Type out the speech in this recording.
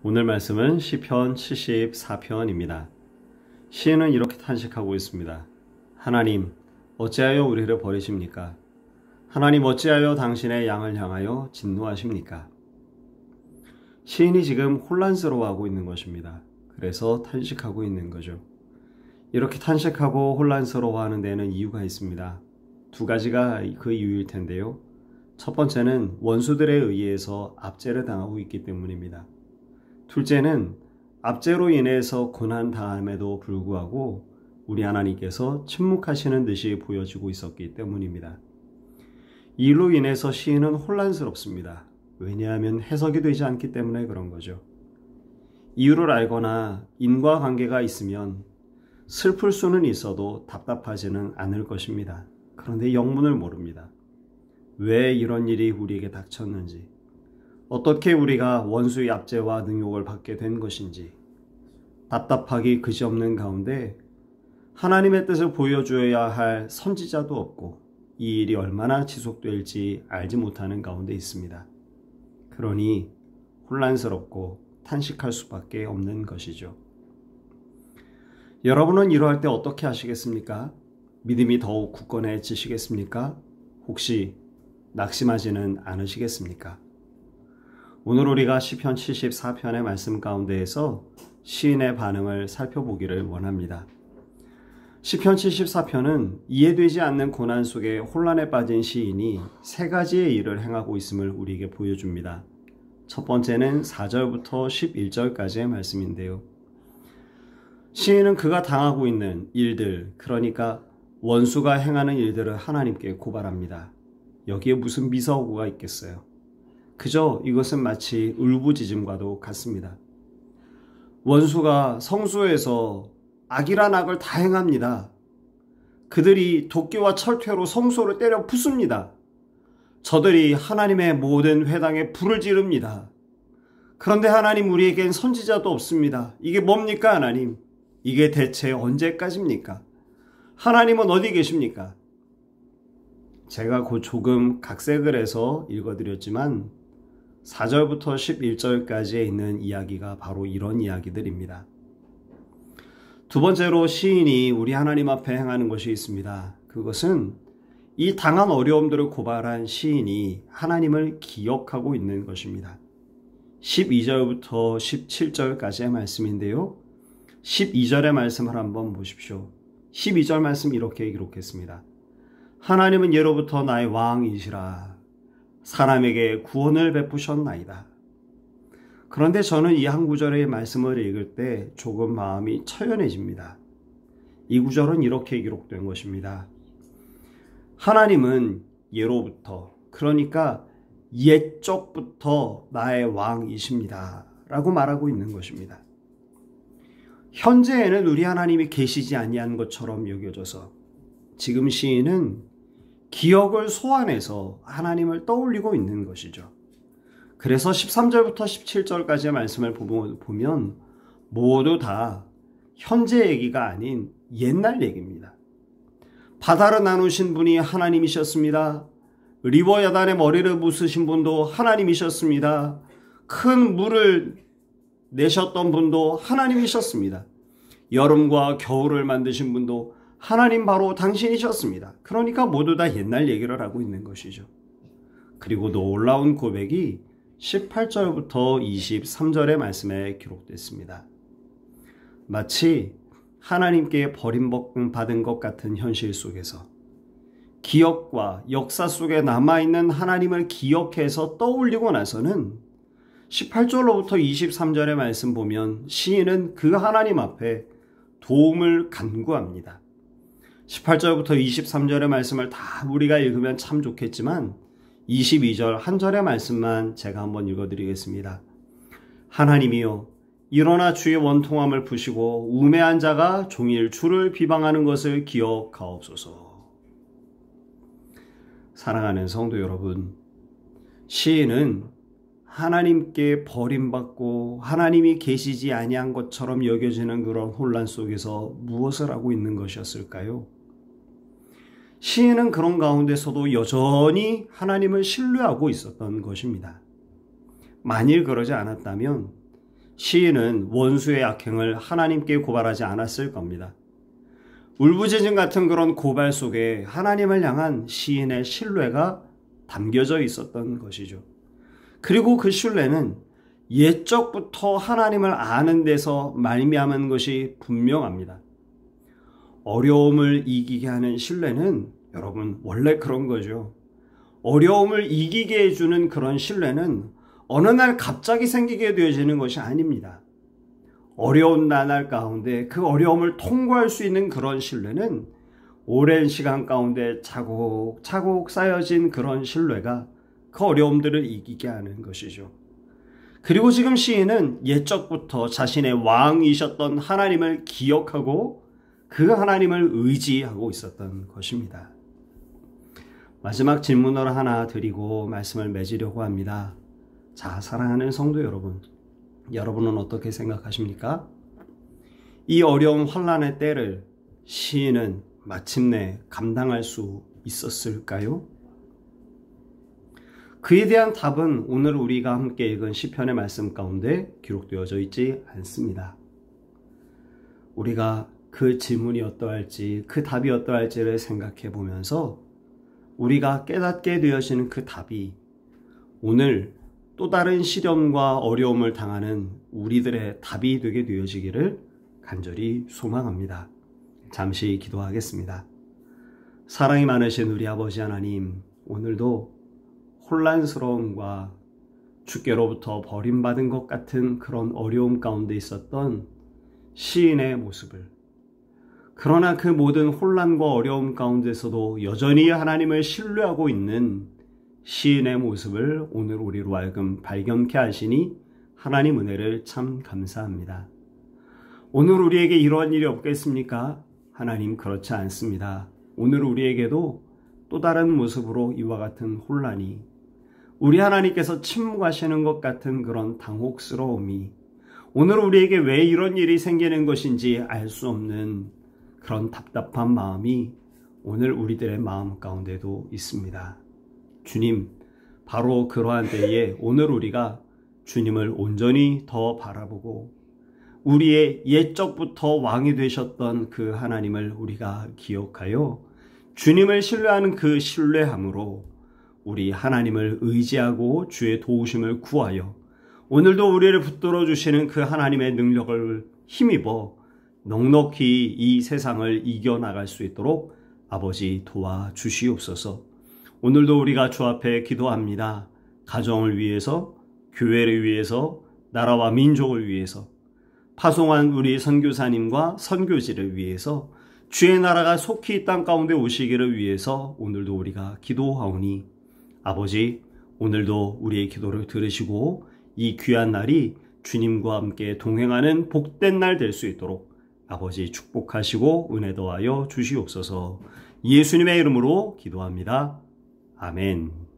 오늘 말씀은 시편 74편입니다. 시인은 이렇게 탄식하고 있습니다. 하나님, 어찌하여 우리를 버리십니까? 하나님, 어찌하여 당신의 양을 향하여 진노하십니까? 시인이 지금 혼란스러워하고 있는 것입니다. 그래서 탄식하고 있는 거죠. 이렇게 탄식하고 혼란스러워하는 데는 이유가 있습니다. 두 가지가 그 이유일 텐데요. 첫 번째는 원수들에 의해서 압제를 당하고 있기 때문입니다. 둘째는 압제로 인해서 고난당함에도 불구하고 우리 하나님께서 침묵하시는 듯이 보여지고 있었기 때문입니다. 이 일로 인해서 시인은 혼란스럽습니다. 왜냐하면 해석이 되지 않기 때문에 그런 거죠. 이유를 알거나 인과관계가 있으면 슬플 수는 있어도 답답하지는 않을 것입니다. 그런데 영문을 모릅니다. 왜 이런 일이 우리에게 닥쳤는지, 어떻게 우리가 원수의 압제와 능욕을 받게 된 것인지, 답답하기 그지없는 가운데 하나님의 뜻을 보여주어야 할 선지자도 없고 이 일이 얼마나 지속될지 알지 못하는 가운데 있습니다. 그러니 혼란스럽고 탄식할 수밖에 없는 것이죠. 여러분은 이러할 때 어떻게 하시겠습니까? 믿음이 더욱 굳건해지시겠습니까? 혹시 낙심하지는 않으시겠습니까? 오늘 우리가 시편 74편의 말씀 가운데에서 시인의 반응을 살펴보기를 원합니다. 시편 74편은 이해되지 않는 고난 속에 혼란에 빠진 시인이 세 가지의 일을 행하고 있음을 우리에게 보여줍니다. 첫 번째는 4절부터 11절까지의 말씀인데요. 시인은 그가 당하고 있는 일들, 그러니까 원수가 행하는 일들을 하나님께 고발합니다. 여기에 무슨 미사오구가 있겠어요? 그저 이것은 마치 울부짖음과도 같습니다. 원수가 성소에서 악이란 악을 다 행합니다. 그들이 도끼와 철퇴로 성소를 때려 부숩니다. 저들이 하나님의 모든 회당에 불을 지릅니다. 그런데 하나님, 우리에겐 선지자도 없습니다. 이게 뭡니까 하나님? 이게 대체 언제까지입니까? 하나님은 어디 계십니까? 제가 곧 조금 각색을 해서 읽어드렸지만 4절부터 11절까지에 있는 이야기가 바로 이런 이야기들입니다. 두 번째로 시인이 우리 하나님 앞에 행하는 것이 있습니다. 그것은 이 당한 어려움들을 고발한 시인이 하나님을 기억하고 있는 것입니다. 12절부터 17절까지의 말씀인데요. 12절의 말씀을 한번 보십시오. 12절 말씀 이렇게 기록했습니다. 하나님은 예로부터 나의 왕이시라. 사람에게 구원을 베푸셨나이다. 그런데 저는 이 한 구절의 말씀을 읽을 때 조금 마음이 처연해집니다. 이 구절은 이렇게 기록된 것입니다. 하나님은 예로부터, 그러니까 옛적부터 나의 왕이십니다 라고 말하고 있는 것입니다. 현재에는 우리 하나님이 계시지 아니한 것처럼 여겨져서 지금 시인은 기억을 소환해서 하나님을 떠올리고 있는 것이죠. 그래서 13절부터 17절까지의 말씀을 보면 모두 다 현재 얘기가 아닌 옛날 얘기입니다. 바다를 나누신 분이 하나님이셨습니다. 리버 야단의 머리를 부수신 분도 하나님이셨습니다. 큰 물을 내셨던 분도 하나님이셨습니다. 여름과 겨울을 만드신 분도 하나님 바로 당신이셨습니다. 그러니까 모두 다 옛날 얘기를 하고 있는 것이죠. 그리고 놀라운 고백이 18절부터 23절의 말씀에 기록됐습니다. 마치 하나님께 버림받은 것 같은 현실 속에서 기억과 역사 속에 남아있는 하나님을 기억해서 떠올리고 나서는 18절로부터 23절의 말씀 보면 시인은 그 하나님 앞에 도움을 간구합니다. 18절부터 23절의 말씀을 다 우리가 읽으면 참 좋겠지만 22절 한 절의 말씀만 제가 한번 읽어드리겠습니다. 하나님이여, 일어나 주의 원통함을 푸시고 우매한 자가 종일 주를 비방하는 것을 기억하옵소서. 사랑하는 성도 여러분, 시인은 하나님께 버림받고 하나님이 계시지 아니한 것처럼 여겨지는 그런 혼란 속에서 무엇을 하고 있는 것이었을까요? 시인은 그런 가운데서도 여전히 하나님을 신뢰하고 있었던 것입니다. 만일 그러지 않았다면 시인은 원수의 악행을 하나님께 고발하지 않았을 겁니다. 울부짖음 같은 그런 고발 속에 하나님을 향한 시인의 신뢰가 담겨져 있었던 것이죠. 그리고 그 신뢰는 옛적부터 하나님을 아는 데서 말미암은 것이 분명합니다. 어려움을 이기게 하는 신뢰는 여러분 원래 그런 거죠. 어려움을 이기게 해주는 그런 신뢰는 어느 날 갑자기 생기게 되어지는 것이 아닙니다. 어려운 나날 가운데 그 어려움을 통과할 수 있는 그런 신뢰는 오랜 시간 가운데 차곡차곡 쌓여진 그런 신뢰가 그 어려움들을 이기게 하는 것이죠. 그리고 지금 시인은 옛적부터 자신의 왕이셨던 하나님을 기억하고 그 하나님을 의지하고 있었던 것입니다. 마지막 질문을 하나 드리고 말씀을 맺으려고 합니다. 자, 사랑하는 성도 여러분, 여러분은 어떻게 생각하십니까? 이 어려운 환난의 때를 시인은 마침내 감당할 수 있었을까요? 그에 대한 답은 오늘 우리가 함께 읽은 시편의 말씀 가운데 기록되어져 있지 않습니다. 우리가 그 질문이 어떠할지, 그 답이 어떠할지를 생각해 보면서 우리가 깨닫게 되어지는 그 답이 오늘 또 다른 시련과 어려움을 당하는 우리들의 답이 되게 되어지기를 간절히 소망합니다. 잠시 기도하겠습니다. 사랑이 많으신 우리 아버지 하나님, 오늘도 혼란스러움과 주께로부터 버림받은 것 같은 그런 어려움 가운데 있었던 시인의 모습을, 그러나 그 모든 혼란과 어려움 가운데서도 여전히 하나님을 신뢰하고 있는 시인의 모습을 오늘 우리로 하여금 발견케 하시니 하나님 은혜를 참 감사합니다. 오늘 우리에게 이러한 일이 없겠습니까? 하나님, 그렇지 않습니다. 오늘 우리에게도 또 다른 모습으로 이와 같은 혼란이, 우리 하나님께서 침묵하시는 것 같은 그런 당혹스러움이, 오늘 우리에게 왜 이런 일이 생기는 것인지 알 수 없는 그런 답답한 마음이 오늘 우리들의 마음 가운데도 있습니다. 주님, 바로 그러한 때에 오늘 우리가 주님을 온전히 더 바라보고 우리의 옛적부터 왕이 되셨던 그 하나님을 우리가 기억하여 주님을 신뢰하는 그 신뢰함으로 우리 하나님을 의지하고 주의 도우심을 구하여 오늘도 우리를 붙들어 주시는 그 하나님의 능력을 힘입어 넉넉히 이 세상을 이겨나갈 수 있도록 아버지 도와주시옵소서. 오늘도 우리가 주 앞에 기도합니다. 가정을 위해서, 교회를 위해서, 나라와 민족을 위해서, 파송한 우리 선교사님과 선교지를 위해서, 주의 나라가 속히 이 땅 가운데 오시기를 위해서 오늘도 우리가 기도하오니 아버지, 오늘도 우리의 기도를 들으시고 이 귀한 날이 주님과 함께 동행하는 복된 날 될 수 있도록 아버지 축복하시고 은혜 더하여 주시옵소서. 예수님의 이름으로 기도합니다. 아멘.